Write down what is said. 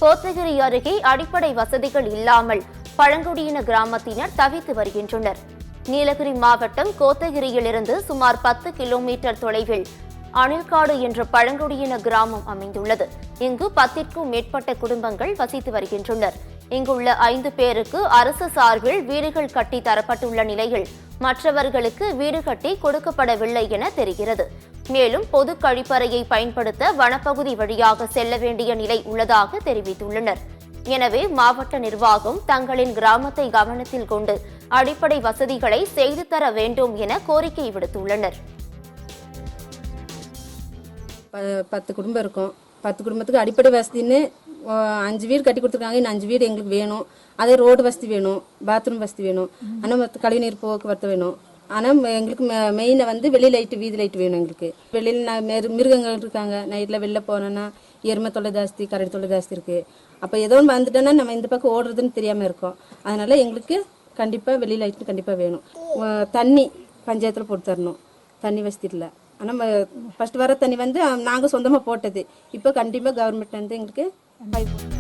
கோத்தகிரி அருகே அடிப்படை வசதிகள் இல்லாமல் பழங்குடியின கிராமத்தினர் தவித்து வருகின்றனர். நீலகிரி மாவட்டம் கோத்தகிரியிலிருந்து சுமார் 10 கிலோமீட்டர் தொலைவில் அணில்காடு என்ற பழங்குடியின கிராமம் அமைந்துள்ளது. இங்கு 10க்கும் மேற்பட்ட குடும்பங்கள் வசித்து வருகின்றனர். இங்குள்ள 5 பேருக்கு அரசு சார்பில் வீடுகள் கட்டி தரப்பட்டுள்ள நிலையில் மற்றவர்களுக்கு வீடு கட்டி கொடுக்கப்படவில்லை என தெரிகிறது. மேலும் பொது கழிப்பறையை பயன்படுத்த வனப்பகுதி வழியாக செல்ல வேண்டிய நிலை உள்ளதாக தெரிவித்துள்ளனர். எனவே மாவட்ட நிர்வாகம் தங்களின் கிராமத்தை கவனத்தில் கொண்டு அடிப்படை வசதிகளை செய்து தர வேண்டும் என கோரிக்கை விடுத்துள்ளனர். 10 குடும்பம் இருக்கும். 10 குடும்பத்துக்கு அடிப்படை வசதின்னு 5 வீடு கட்டி கொடுத்துருக்காங்க. இன்னும் 5 வீடு எங்களுக்கு வேணும். அதே ரோடு வசதி வேணும், பாத்ரூம் வசதி வேணும், ஆனால் கழிவுநீர் போக்குவரத்து வேணும். ஆனால் எங்களுக்கு மெயினை வந்து வெளி லைட்டு, வீதி லைட்டு வேணும். எங்களுக்கு வெளியில் மிருகங்கள் இருக்காங்க. நைட்டில் வெளில போனோன்னா எருமை தொல்லை ஜாஸ்தி, கரடி தொல்லை ஜாஸ்தி இருக்குது. அப்போ ஏதோ ஒன்று வந்துட்டோன்னா நம்ம இந்த பக்கம் ஓடுறதுன்னு தெரியாமல் இருக்கோம். அதனால் எங்களுக்கு கண்டிப்பாக வெளி லைட்டு கண்டிப்பாக வேணும். தண்ணி பஞ்சாயத்தில் போட்டு தரணும். தண்ணி வசதி இல்லை. ஆனால் ஃபஸ்ட்டு வர தண்ணி வந்து நாங்கள் சொந்தமாக போட்டது. இப்போ கண்டிப்பாக கவர்மெண்ட் வந்து எங்களுக்கு பைப்